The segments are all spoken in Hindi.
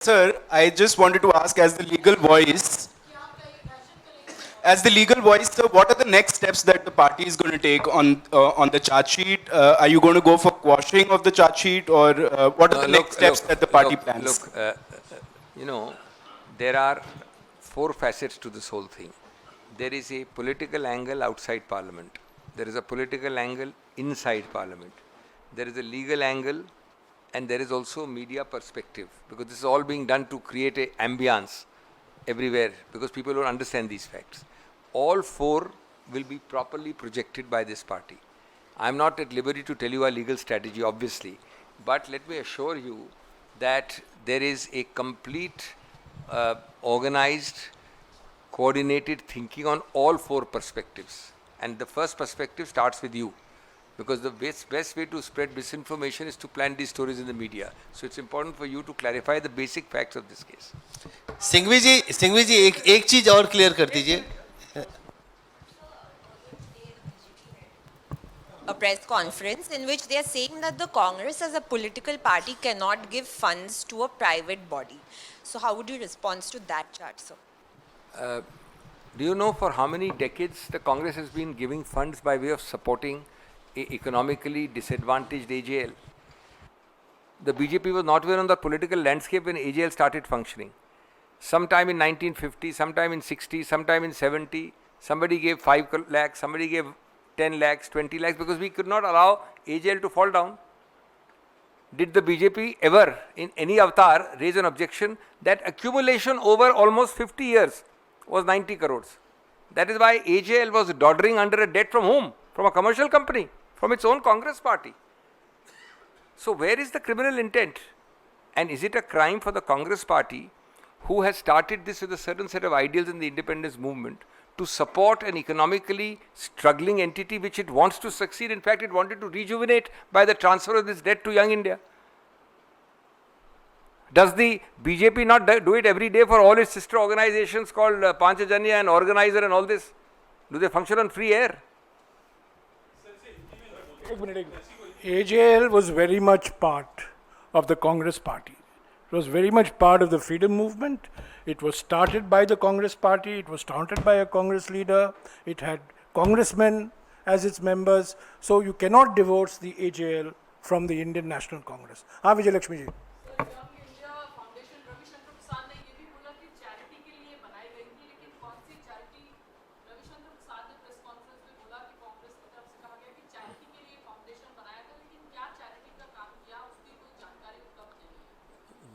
Sir, I just wanted to ask, as the legal voice, sir, what are the next steps that the party is going to take on the charge sheet? Are you going to go for quashing of the charge sheet, or what are the next steps that the party plans? you know, there are four facets to this whole thing. There is a political angle outside Parliament. There is a political angle inside Parliament. There is a legal angle, and there is also media perspective, because this is all being done to create an ambience everywhere, because people don't understand these facts. All four will be properly projected by this party. I'm not at liberty to tell you our legal strategy, obviously, but let me assure you that there is a complete, organized, coordinated thinking on all four perspectives. And the first perspective starts with you, because the best way to spread misinformation is to plant these stories in the media. So it's important for you to clarify the basic facts of this case. Singhvi जी एक चीज और क्लियर कर दीजिए. A press conference in which they are saying that the Congress as a political party cannot give funds to a private body. So how would you respond to that charge, sir? Do you know for how many decades the Congress has been giving funds by way of supporting a economically disadvantaged AJL? The BJP was not even on the political landscape when AJL started functioning. Sometime in 1950, sometime in 60, sometime in 70, somebody gave 5 lakhs, somebody gave 10 lakhs, 20 lakhs, because we could not allow AJL to fall down. Did the BJP ever, in any avatar, raise an objection that accumulation over almost 50 years was 90 crores? That is why AJL was doddering under a debt from whom? From a commercial company, from its own Congress party. So where is the criminal intent? And is it a crime for the Congress party, who has started this with a certain set of ideals in the independence movement, to support an economically struggling entity which it wants to succeed? In fact, it wanted to rejuvenate by the transfer of this debt to Young India. Does the BJP not do it every day for all its sister organizations called Panchajanya and Organizer and all this? Do they function on free air? AJL was very much part of the Congress party. It was very much part of the freedom movement. It was started by the Congress party. It was started by a Congress leader. It had congressmen as its members. So you cannot divorce the AJL from the Indian National Congress. हाँ विजय Lakshmi ji.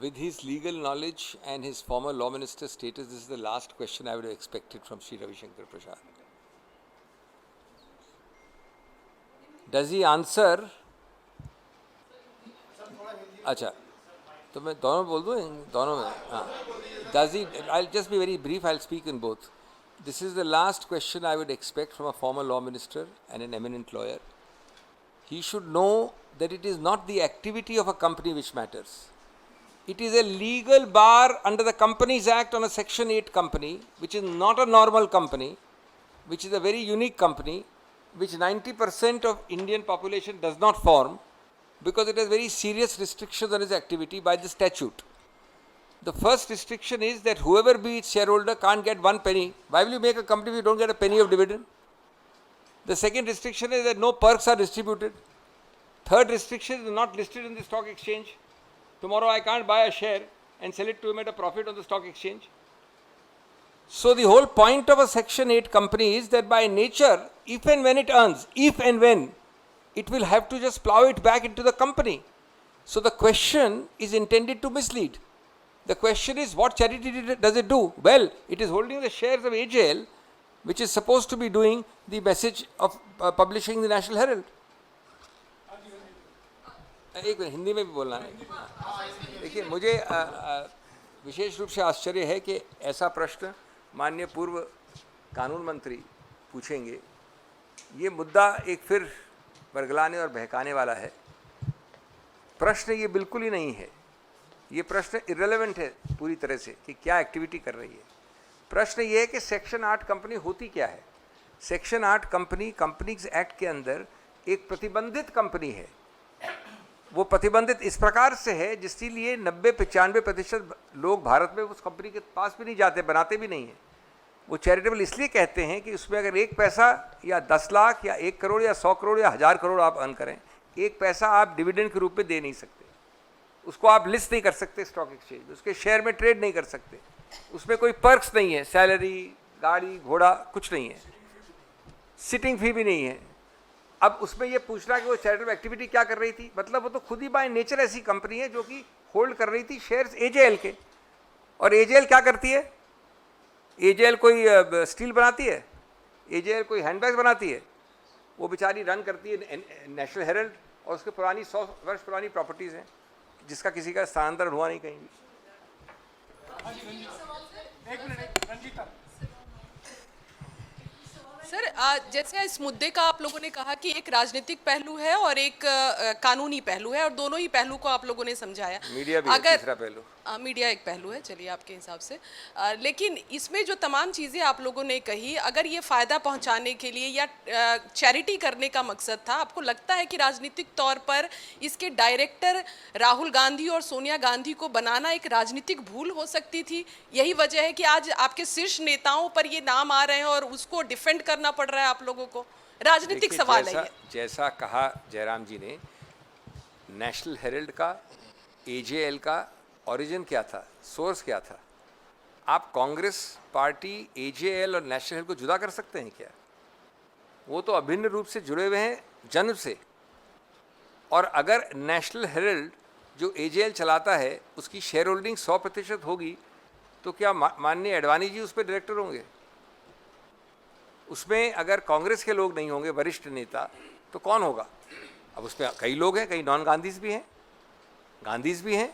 With his legal knowledge and his former law minister status, this is the last question I would have expected from Sri Ravi Shankar Prasad. Does he answer? अच्छा, तो मैं दोनों बोल दूँ, दोनों में, हाँ. Does he? I'll just be very brief. I'll speak in both. This is the last question I would expect from a former law minister and an eminent lawyer. He should know that it is not the activity of a company which matters. It is a legal bar under the Companies Act on a Section 8 company, which is not a normal company, which is a very unique company, which 90% of Indian population does not form, because it has very serious restrictions on its activity by the statute. The first restriction is that whoever be its shareholder can't get 1 penny. Why will you make a company if you don't get a penny of dividend? The second restriction is that no perks are distributed. Third restriction is not listed in the stock exchange. Tomorrow I can't buy a share and sell it to him at a profit on the stock exchange. So the whole point of a Section 8 company is that by nature, if and when it earns, if and when, it will have to just plow it back into the company. So the question is intended to mislead. The question is, what charity does it do? Well, it is holding the shares of AJL, which is supposed to be doing the message of publishing the National Herald. एक मिनट, हिंदी में भी बोलना है. देखिए, मुझे विशेष रूप से आश्चर्य है कि ऐसा प्रश्न माननीय पूर्व कानून मंत्री पूछेंगे. ये मुद्दा एक फिर बरगलाने और बहकाने वाला है. प्रश्न ये बिल्कुल ही नहीं है. ये प्रश्न इररिलेवेंट है पूरी तरह से कि क्या एक्टिविटी कर रही है. प्रश्न ये है कि सेक्शन 8 कंपनी होती क्या है. सेक्शन 8 कंपनी कंपनीज एक्ट के अंदर एक प्रतिबंधित कंपनी है. वो प्रतिबंधित इस प्रकार से है जिसलिए 90-95% लोग भारत में उस कंपनी के पास भी नहीं जाते, बनाते भी नहीं हैं। वो चैरिटेबल इसलिए कहते हैं कि उसमें अगर 1 पैसा या 10 लाख या 1 करोड़ या 100 करोड़ या 1000 करोड़ आप अर्न करें, 1 पैसा आप डिविडेंड के रूप में दे नहीं सकते, उसको आप लिस्ट नहीं कर सकते स्टॉक एक्सचेंज में, उसके शेयर में ट्रेड नहीं कर सकते, उसमें कोई पर्क्स नहीं है, सैलरी, गाड़ी घोड़ा कुछ नहीं है, सिटिंग फी भी नहीं है। अब उसमें ये पूछना कि वो चैरिटेबल एक्टिविटी क्या कर रही थी, मतलब वो तो खुद ही बाय नेचर ऐसी कंपनी है जो कि होल्ड कर रही थी शेयर्स एजेएल के। और एजेएल क्या करती है? एजेएल कोई स्टील बनाती है? एजेएल कोई हैंडबैग बनाती है? वो बेचारी रन करती है नेशनल हेरल्ड, और उसके पुरानी 100 वर्ष पुरानी प्रॉपर्टीज़ हैं जिसका किसी का स्थानांतरण हुआ नहीं कहीं भी। सर, जैसे इस मुद्दे का आप लोगों ने कहा कि एक राजनीतिक पहलू है और एक कानूनी पहलू है, और दोनों ही पहलू को आप लोगों ने समझाया। मीडिया भी है तीसरा पहलू। मीडिया एक पहलू है, चलिए आपके हिसाब से। लेकिन इसमें जो तमाम चीज़ें आप लोगों ने कही, अगर ये फ़ायदा पहुंचाने के लिए या चैरिटी करने का मकसद था, आपको लगता है कि राजनीतिक तौर पर इसके डायरेक्टर राहुल गांधी और सोनिया गांधी को बनाना एक राजनीतिक भूल हो सकती थी? यही वजह है कि आज आपके शीर्ष नेताओं पर ये नाम आ रहे हैं और उसको डिफेंड करना पड़ रहा है आप लोगों को? राजनीतिक सवाल है ये। जैसा कहा जयराम जी ने, नेशनल हेरल्ड का, एजेएल का ओरिजिन क्या था, सोर्स क्या था? आप कांग्रेस पार्टी, एजेएल और नेशनल हेरल्ड को जुदा कर सकते हैं क्या? वो तो अभिन्न रूप से जुड़े हुए हैं जन्म से। और अगर नेशनल हेरल्ड जो एजेएल चलाता है उसकी शेयर होल्डिंग 100% होगी, तो क्या माननीय अडवाणी जी उस पर डायरेक्टर होंगे? उसमें अगर कांग्रेस के लोग नहीं होंगे, वरिष्ठ नेता, तो कौन होगा? अब उसमें कई लोग हैं, कई नॉन गांधीज भी हैं, गांधीज भी हैं,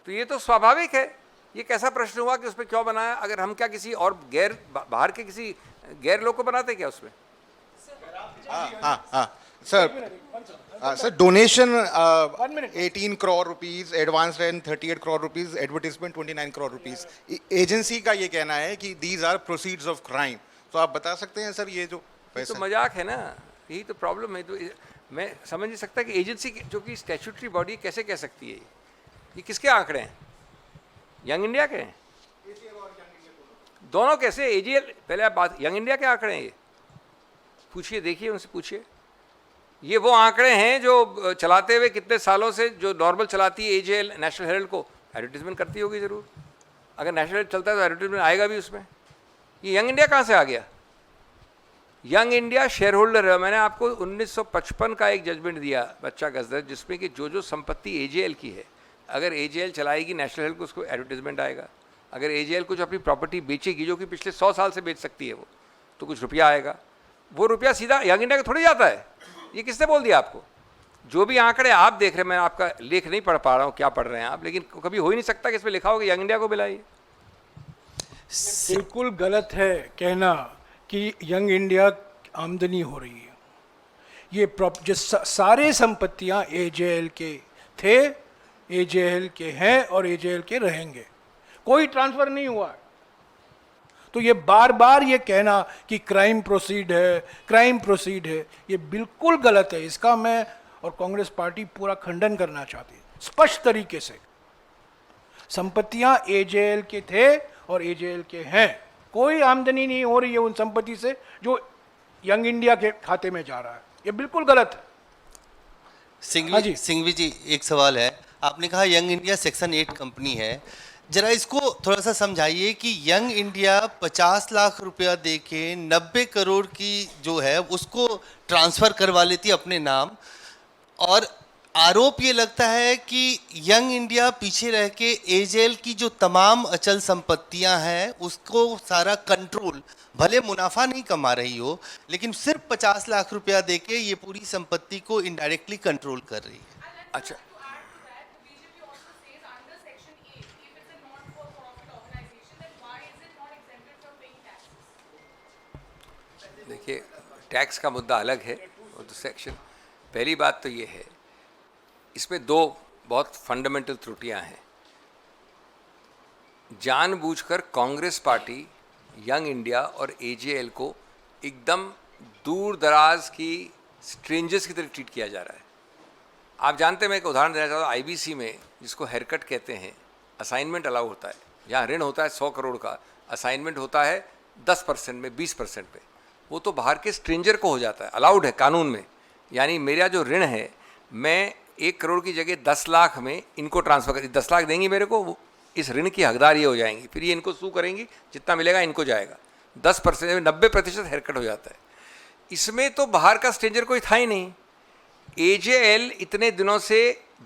तो ये तो स्वाभाविक है। ये कैसा प्रश्न हुआ कि उसमें क्यों बनाया? अगर हम क्या किसी और बाहर के किसी गैर लोग को बनाते क्या उसमें? Sir, donation 18 crore rupees, advance rent 38 crore rupees, advertisement 29 crore rupees। Agency का ये कहना है कि these are proceeds of crime. तो आप बता सकते हैं सर, ये जो तो मजाक है ना, यही तो प्रॉब्लम है। तो मैं समझ नहीं सकता कि एजेंसी जो कि स्टैट्यूटरी बॉडी कैसे कह सकती है ये किसके आंकड़े हैं? यंग इंडिया के हैं? दोनों कैसे? एजेएल, पहले आप बात, यंग इंडिया के आंकड़े हैं ये? पूछिए, देखिए, उनसे पूछिए। ये वो आंकड़े हैं जो चलाते हुए कितने सालों से, जो नॉर्मल चलाती है एजेएल नेशनल हेरल्ड को, एडवर्टीजमेंट करती होगी ज़रूर। अगर नेशनल हेरल्ड चलता है तो एडवर्टीजमेंट आएगा भी उसमें। ये यंग इंडिया कहाँ से आ गया? यंग इंडिया शेयर होल्डर है। मैंने आपको 1955 का एक जजमेंट दिया, बच्चा गजदर, जिसमें कि जो संपत्ति एजेएल की है, अगर एजेएल चलाएगी नेशनल हेरल्ड को उसको एडवर्टीजमेंट आएगा। अगर एजेएल कुछ अपनी प्रॉपर्टी बेचेगी जो कि पिछले 100 साल से बेच सकती है वो, तो कुछ रुपया आएगा। वो रुपया सीधा यंग इंडिया को थोड़ी जाता है। ये किसने बोल दिया आपको? जो भी आंकड़े आप देख रहे हैं, मैं आपका लेख नहीं पढ़ पा रहा हूँ क्या पढ़ रहे हैं आप, लेकिन कभी हो ही नहीं सकता कि इसमें लिखा हो कि यंग इंडिया को मिलाइए। बिल्कुल गलत है कहना कि यंग इंडिया आमदनी हो रही है। ये जो सारे संपत्तियां एजेएल के थे, एजेएल के हैं और एजेएल के रहेंगे, कोई ट्रांसफर नहीं हुआ है। तो ये बार बार ये कहना कि क्राइम प्रोसीड है, क्राइम प्रोसीड है, ये बिल्कुल गलत है। इसका मैं और कांग्रेस पार्टी पूरा खंडन करना चाहती है स्पष्ट तरीके से। संपत्तियां एजेएल के थे और एजेएल के हैं, कोई आमदनी नहीं हो रही है उन संपत्ति से जो यंग इंडिया के खाते में जा रहा है। ये बिल्कुल गलत है। सिंघवी जी, एक सवाल है। आपने कहा यंग इंडिया सेक्शन 8 कंपनी है, जरा इसको थोड़ा सा समझाइए कि यंग इंडिया 50 लाख रुपया देके 90 करोड़ की जो है उसको ट्रांसफ़र करवा लेती अपने नाम, और आरोप ये लगता है कि यंग इंडिया पीछे रह के एजेएल की जो तमाम अचल संपत्तियां हैं उसको सारा कंट्रोल, भले मुनाफा नहीं कमा रही हो, लेकिन सिर्फ 50 लाख रुपया देके ये पूरी संपत्ति को इनडायरेक्टली कंट्रोल कर रही है। अच्छा, देखिए, टैक्स का मुद्दा अलग है, वो तो सेक्शन। पहली बात तो ये है, इसमें दो बहुत फंडामेंटल त्रुटियां हैं। जानबूझकर कांग्रेस पार्टी यंग इंडिया और एजेएल को एकदम दूर दराज की स्ट्रेंजर्स की तरह ट्रीट किया जा रहा है। आप जानते हैं, मैं एक उदाहरण देना चाहता हूँ। आईबीसी में जिसको हेयरकट कहते हैं, असाइनमेंट अलाउ होता है। जहाँ ऋण होता है 100 करोड़ का, असाइनमेंट होता है 10% में, 20% पे। वो तो बाहर के स्ट्रेंजर को हो जाता है, अलाउड है कानून में। यानी मेरा जो ऋण है, मैं 1 करोड़ की जगह 10 लाख में इनको ट्रांसफ़र कर, 10 लाख देंगी मेरे को, इस ऋण की हकदार ये हो जाएंगी। फिर ये इनको सू करेंगी, जितना मिलेगा इनको जाएगा। 10%, 90% हेयरकट हो जाता है। इसमें तो बाहर का स्ट्रेंजर कोई था ही नहीं। एजेएल इतने दिनों से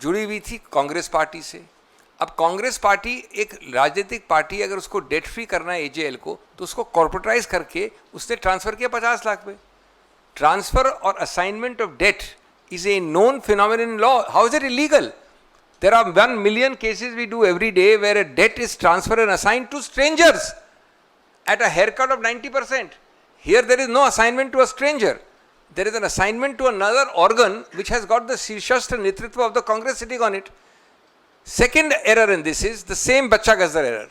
जुड़ी हुई थी कांग्रेस पार्टी से। अब कांग्रेस पार्टी एक राजनीतिक पार्टी, अगर उसको डेट फ्री करना है एजेएल को, तो उसको कॉर्पोरेटाइज करके उसने ट्रांसफ़र किया 50 लाख पे। ट्रांसफ़र और assignment of debt is a known phenomenon in law. How is it illegal? There are 1 million cases we do every day where a debt is transferred and assigned to strangers at a haircut of 90%. Here there is no assignment to a stranger. There is an assignment to another organ which has got the Shirshastra Netritva of the Congress sitting on it. Second error in this is the same Bacha Gazzar error.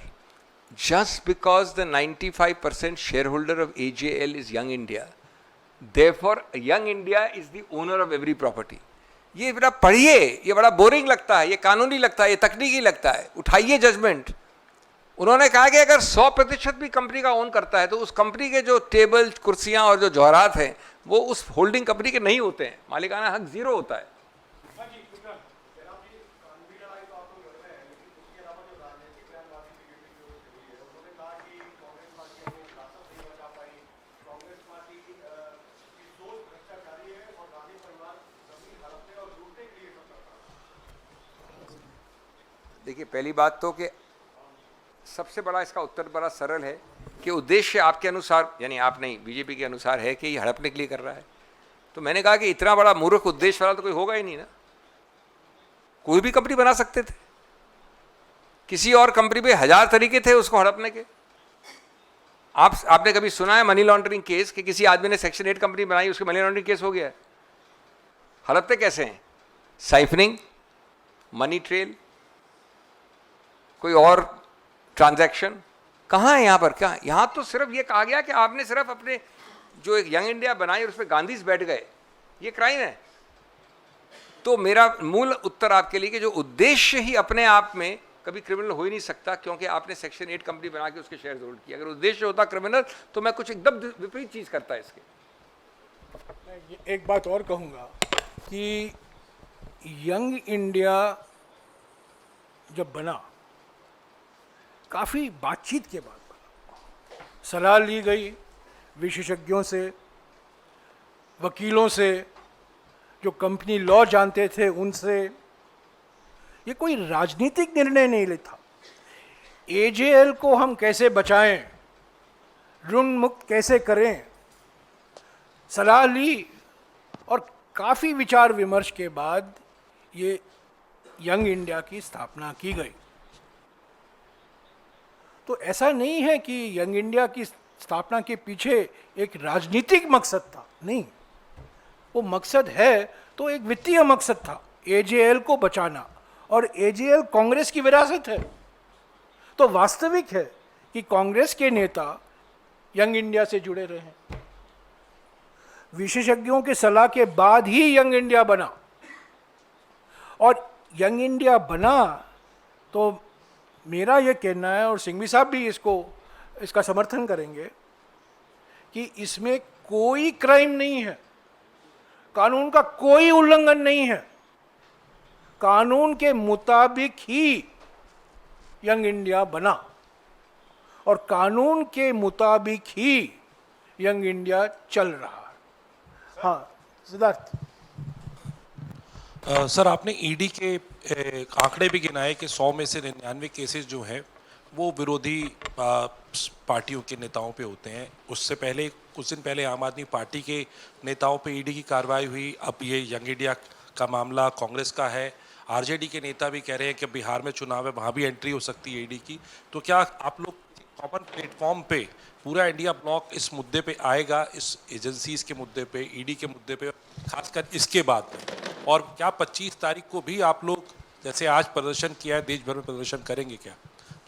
Just because the 95% shareholder of AJL is Young India, therefore Young India is the owner of every property. ये बड़ा पढ़िए, ये बड़ा बोरिंग लगता है, ये कानूनी लगता है, ये तकनीकी लगता है। उठाइए जजमेंट। उन्होंने कहा कि अगर 100% भी कंपनी का ओन करता है तो उस कंपनी के जो टेबल, कुर्सियां और जो जवाहरात हैं वो उस होल्डिंग कंपनी के नहीं होते हैं। मालिकाना हक 0 होता है। देखिए, पहली बात तो कि सबसे बड़ा इसका उत्तर बड़ा सरल है कि उद्देश्य आपके अनुसार, यानी आप नहीं, बीजेपी के अनुसार है कि ये हड़पने के लिए कर रहा है। तो मैंने कहा कि इतना बड़ा मूर्ख उद्देश्य वाला तो कोई होगा ही नहीं ना। कोई भी कंपनी बना सकते थे, किसी और कंपनी पे 1000 तरीके थे उसको हड़पने के। आपने कभी सुना है मनी लॉन्ड्रिंग केस कि किसी आदमी ने सेक्शन 8 कंपनी बनाई, उसके मनी लॉन्ड्रिंग केस हो गया है? हड़पते कैसे हैं? साइफनिंग, मनी ट्रेल, कोई और ट्रांजैक्शन कहाँ है यहाँ पर? क्या यहाँ तो सिर्फ ये कहा गया कि आपने सिर्फ अपने जो एक यंग इंडिया बनाई और उस पर गांधीज बैठ गए, ये क्राइम है। तो मेरा मूल उत्तर आपके लिए कि जो उद्देश्य ही अपने आप में कभी क्रिमिनल हो ही नहीं सकता, क्योंकि आपने सेक्शन 8 कंपनी बना के उसके शेयर होल्ड किए। अगर उद्देश्य होता क्रिमिनल तो मैं कुछ एकदम विपरीत चीज़ करता है इसके। मैं एक बात और कहूँगा कि यंग इंडिया जब बना, काफ़ी बातचीत के बाद बना, सलाह ली गई विशेषज्ञों से, वकीलों से, जो कंपनी लॉ जानते थे उनसे। ये कोई राजनीतिक निर्णय नहीं लेता। एजेएल को हम कैसे बचाएं, ऋण मुक्त कैसे करें, सलाह ली और काफ़ी विचार विमर्श के बाद ये यंग इंडिया की स्थापना की गई। तो ऐसा नहीं है कि यंग इंडिया की स्थापना के पीछे एक राजनीतिक मकसद था, नहीं। वो मकसद है तो एक वित्तीय मकसद था, एजेएल को बचाना। और एजेएल कांग्रेस की विरासत है। तो वास्तविक है कि कांग्रेस के नेता यंग इंडिया से जुड़े रहे हैं। विशेषज्ञों के सलाह के बाद ही यंग इंडिया बना, और यंग इंडिया बना तो मेरा ये कहना है, और सिंघवी साहब भी इसका समर्थन करेंगे, कि इसमें कोई क्राइम नहीं है, कानून का कोई उल्लंघन नहीं है। कानून के मुताबिक ही यंग इंडिया बना और कानून के मुताबिक ही यंग इंडिया चल रहा है। हाँ सिद्धार्थ। सर, आपने ईडी के आंकड़े भी गिनाए कि 100 में से 99 केसेस जो हैं वो विरोधी पार्टियों के नेताओं पे होते हैं। उससे पहले कुछ दिन पहले आम आदमी पार्टी के नेताओं पे ईडी की कार्रवाई हुई। अब ये यंग इंडिया का मामला कांग्रेस का है। आरजेडी के नेता भी कह रहे हैं कि बिहार में चुनाव है, वहाँ भी एंट्री हो सकती है ईडी की। तो क्या आप लोग कॉमन प्लेटफॉर्म पे पूरा इंडिया ब्लॉक इस मुद्दे पे आएगा, इस एजेंसीज के मुद्दे पे, ईडी के मुद्दे पे, खासकर इसके बाद में? और क्या 25 तारीख को भी आप लोग जैसे आज प्रदर्शन किया है, देश भर में प्रदर्शन करेंगे क्या?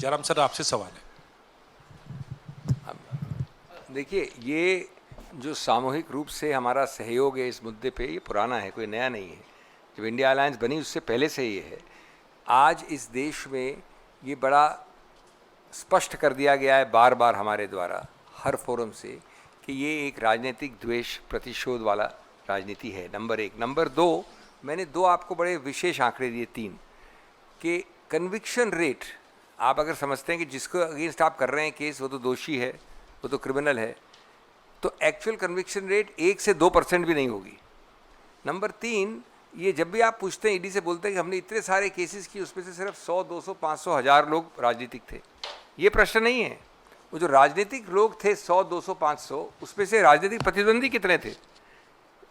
जयराम सर, आपसे सवाल है। देखिए, ये जो सामूहिक रूप से हमारा सहयोग है इस मुद्दे पे, ये पुराना है, कोई नया नहीं है। जब इंडिया अलायंस बनी उससे पहले से ये है। आज इस देश में ये बड़ा स्पष्ट कर दिया गया है बार बार हमारे द्वारा हर फोरम से कि ये एक राजनीतिक द्वेष प्रतिशोध वाला राजनीति है, नंबर 1। नंबर 2, मैंने 2 आपको बड़े विशेष आंकड़े दिए, 3 कि कन्विक्शन रेट, आप अगर समझते हैं कि जिसको अगेंस्ट आप कर रहे हैं केस वो तो दोषी है, वो तो क्रिमिनल है, तो एक्चुअल कन्विक्शन रेट 1 से 2% भी नहीं होगी। नंबर 3, ये जब भी आप पूछते हैं ईडी से बोलते हैं कि हमने इतने सारे केसेस किए उसमें से सिर्फ 100, 200, 500, 1000 लोग राजनीतिक थे। ये प्रश्न नहीं है। वो जो राजनीतिक लोग थे 100, 200, 500, उसमें से राजनीतिक प्रतिद्वंदी कितने थे?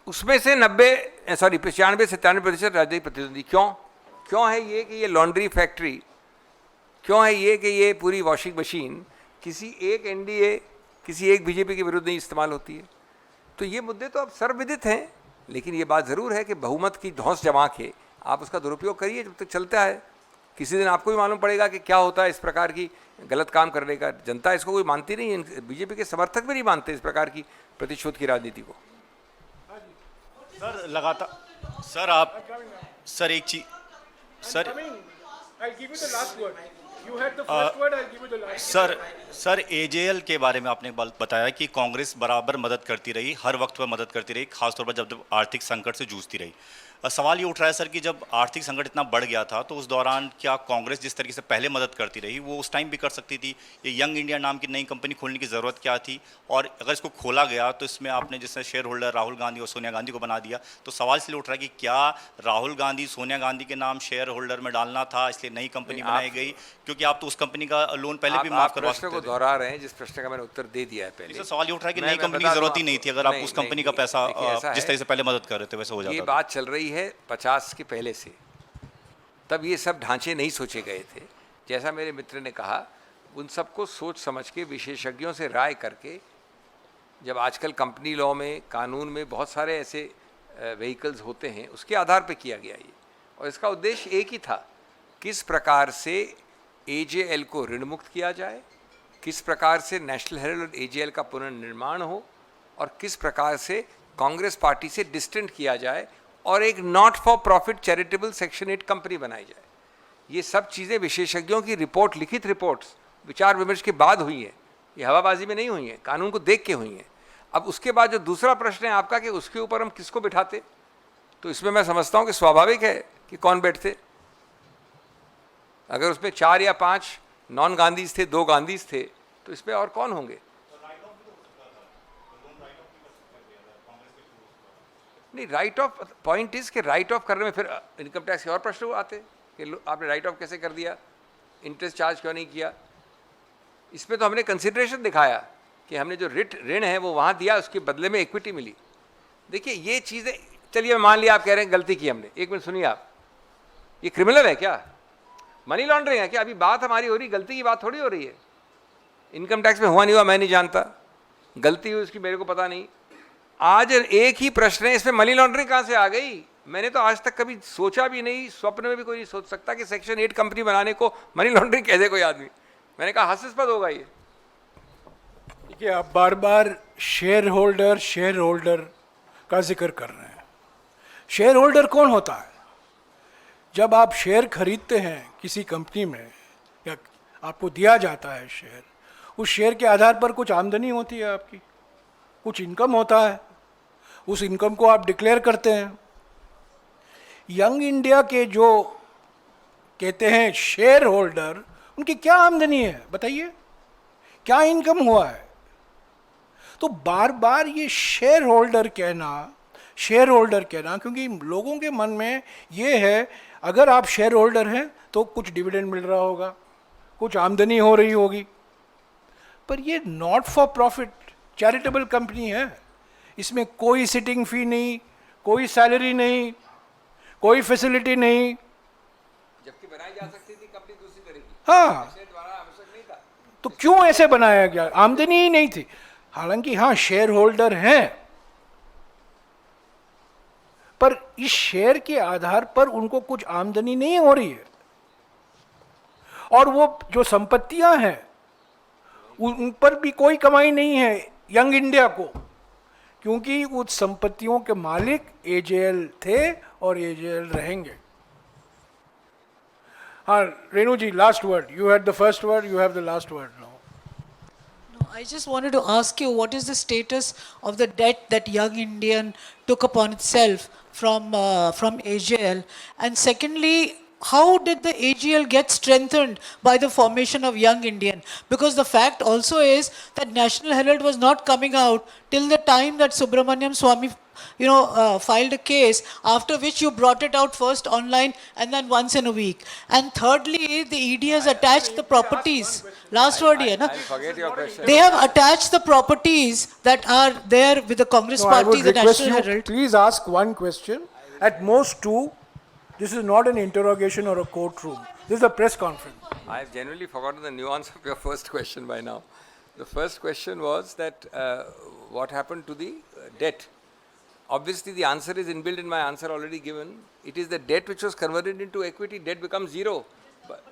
उसमें से 95-97% राजनीतिक प्रतिद्वंदी। क्यों है ये कि ये लॉन्ड्री फैक्ट्री, क्यों है ये कि ये पूरी वॉशिंग मशीन किसी एक एनडीए, किसी एक बीजेपी के विरुद्ध नहीं इस्तेमाल होती है? तो ये मुद्दे तो अब सर्वविदित हैं, लेकिन ये बात ज़रूर है कि बहुमत की धौंस जमा के आप उसका दुरुपयोग करिए जब तक चलता है। किसी दिन आपको भी मालूम पड़ेगा कि क्या होता है इस प्रकार की गलत काम करने का। जनता इसको कोई मानती नहीं है, बीजेपी के समर्थक भी नहीं मानते इस प्रकार की प्रतिशोध की राजनीति को। सर लगातार सर आप सर एक चीज सर सर एजेएल के बारे में आपने बताया कि कांग्रेस बराबर मदद करती रही, हर वक्त पर मदद करती रही, खासतौर पर जब आर्थिक संकट से जूझती रही। सवाल ये उठ रहा है सर कि जब आर्थिक संकट इतना बढ़ गया था तो उस दौरान क्या कांग्रेस जिस तरीके से पहले मदद करती रही वो उस टाइम भी कर सकती थी? ये यंग इंडिया नाम की नई कंपनी खोलने की ज़रूरत क्या थी? और अगर इसको खोला गया तो इसमें आपने जैसे शेयर होल्डर राहुल गांधी और सोनिया गांधी को बना दिया, तो सवाल इसलिए उठ रहा है कि क्या राहुल गांधी सोनिया गांधी के नाम शेयर होल्डर में डालना था, इसलिए नई कंपनी बनाई गई? क्योंकि आप तो उस कंपनी का लोन पहले भी माफ करवा सकते थे। प्रश्न को दोहरा रहे हैं जिस प्रश्न का मैंने उत्तर दे दिया है पहले। सवाल ये उठ रहा है कि नई कंपनी की जरूरत ही नहीं थी, अगर आप उस कंपनी का पैसा जिस तरह से पहले मदद कर रहे थे वैसे हो जाता। ये बात चल रही है 50 के पहले से, तब ये सब ढांचे नहीं सोचे गए थे। जैसा मेरे मित्र ने कहा, उन सबको सोच समझ के विशेषज्ञों से राय करके, जब आजकल कंपनी लॉ में, कानून में बहुत सारे ऐसे व्हीकल्स होते हैं, उसके आधार पे किया गया ये। और इसका उद्देश्य एक ही था, किस प्रकार से एजेएल को ऋण मुक्त किया जाए, किस प्रकार से नेशनल हेराल्ड और एजेएल का पुनर्निर्माण हो, और किस प्रकार से कांग्रेस पार्टी से डिस्टेंट किया जाए और एक not for profit charitable section 8 company बनाई जाए। ये सब चीज़ें विशेषज्ञों की रिपोर्ट, लिखित रिपोर्ट्स, विचार विमर्श के बाद हुई हैं, ये हवाबाजी में नहीं हुई हैं, कानून को देख के हुई हैं। अब उसके बाद जो दूसरा प्रश्न है आपका कि उसके ऊपर हम किसको बिठाते, तो इसमें मैं समझता हूँ कि स्वाभाविक है कि कौन बैठते। अगर उसमें 4 या 5 नॉन गांधीज थे, 2 गांधीज थे, तो इसमें और कौन होंगे? नहीं, राइट ऑफ, पॉइंट इज कि राइट ऑफ करने में फिर इनकम टैक्स के और प्रश्न आते कि आपने राइट ऑफ कैसे कर दिया, इंटरेस्ट चार्ज क्यों नहीं किया। इसमें तो हमने कंसिडरेशन दिखाया कि हमने जो ऋण है वो वहाँ दिया, उसके बदले में इक्विटी मिली। देखिए ये चीज़ें, चलिए मान लिया आप कह रहे हैं गलती की हमने, एक मिनट सुनिए आप, ये क्रिमिनल है क्या, मनी लॉन्ड्रिंग है क्या? अभी बात हमारी हो रही, गलती की बात थोड़ी हो रही है। इनकम टैक्स में हुआ नहीं हुआ मैं नहीं जानता, गलती हुई उसकी मेरे को पता नहीं। आज एक ही प्रश्न है, इसमें मनी लॉन्ड्रिंग कहाँ से आ गई? मैंने तो आज तक कभी सोचा भी नहीं, स्वप्न में भी कोई नहीं सोच सकता कि सेक्शन 8 कंपनी बनाने को मनी लॉन्ड्रिंग कह दे कोई आदमी। मैंने कहा हास्यास्पद होगा ये। देखिए, आप बार बार शेयर होल्डर का जिक्र कर रहे हैं। शेयर होल्डर कौन होता है? जब आप शेयर खरीदते हैं किसी कंपनी में या आपको दिया जाता है शेयर, उस शेयर के आधार पर कुछ आमदनी होती है आपकी, कुछ इनकम होता है, उस इनकम को आप डिक्लेयर करते हैं। यंग इंडिया के जो कहते हैं शेयर होल्डर, उनकी क्या आमदनी है बताइए, क्या इनकम हुआ है? तो बार बार ये शेयर होल्डर कहना, क्योंकि लोगों के मन में ये है अगर आप शेयर होल्डर हैं तो कुछ डिविडेंड मिल रहा होगा, कुछ आमदनी हो रही होगी। पर ये not for profit charitable company है, इसमें कोई सिटिंग फी नहीं, कोई सैलरी नहीं, कोई फैसिलिटी नहीं। जबकि बनाई जा सकती थी कंपनी दूसरी तरह की। हाँ, आवश्यक नहीं था। तो क्यों ऐसे बनाया गया? आमदनी ही नहीं थी। हालांकि हाँ, शेयर होल्डर हैं, पर इस शेयर के आधार पर उनको कुछ आमदनी नहीं हो रही है, और वो जो संपत्तियां हैं उन पर भी कोई कमाई नहीं है यंग इंडिया को। क्योंकि उस संपत्तियों के मालिक AJL थे और AJL रहेंगे. हाँ, रेणु जी, last word. You had the first word, you have the last word now. No, I just wanted to ask you, what is the status of the debt that Young Indian took upon itself from AJL? And secondly, how did the AGL get strengthened by the formation of Young Indian? Because the fact also is that National Herald was not coming out till the time that Subramaniam Swamy, filed a case, after which you brought it out first online and then once in a week. And thirdly, the ED has attached the properties. Last word here, na? Forget your question. They have attached the properties that are there with the Congress No, I party, would the request National you, Herald. please ask one question, at most two. This is not an interrogation or a courtroom. This is a press conference. I've generally forgotten the nuance of your first question by now. The first question was that what happened to the debt? Obviously, the answer is inbuilt in my answer already given. It is the debt which was converted into equity. Debt becomes zero. But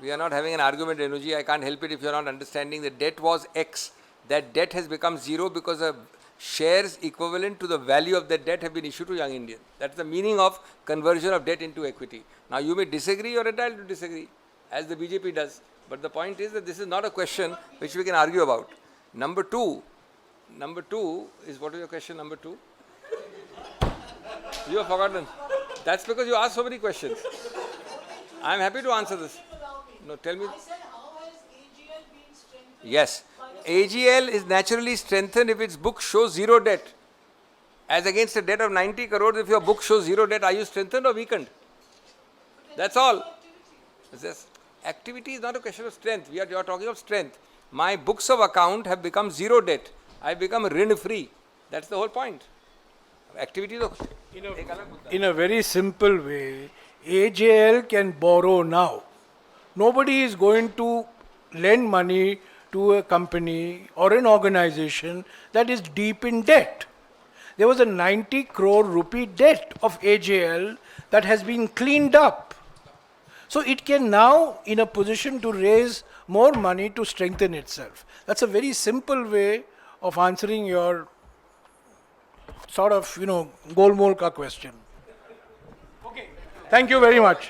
we are not having an argument, Renuji. I can't help it if you are not understanding. The debt was X. That debt has become zero because of shares equivalent to the value of that debt have been issued to Young Indian. That's the meaning of conversion of debt into equity. Now, you may disagree or entitled to disagree, as the BJP does. But the point is that this is not a question which we can argue about. Number two is, what is your question number two? You have forgotten. That's because you asked so many questions. I am happy to answer this. No, tell me. Yes. AGL is naturally strengthened if its book shows zero debt. As against a debt of 90 crores, if your book shows zero debt, are you strengthened or weakened? That's all. Activity is not a question of strength. You are talking of strength. My books of account have become zero debt. I have become rin free. That's the whole point. Activity is In a very simple way, AJL can borrow now. Nobody is going to lend money to a company or an organization that is deep in debt. There was a 90 crore rupee debt of AJL that has been cleaned up. So it can now in a position to raise more money to strengthen itself. That's a very simple way of answering your sort of, golmol ka question. Okay. Thank you very much.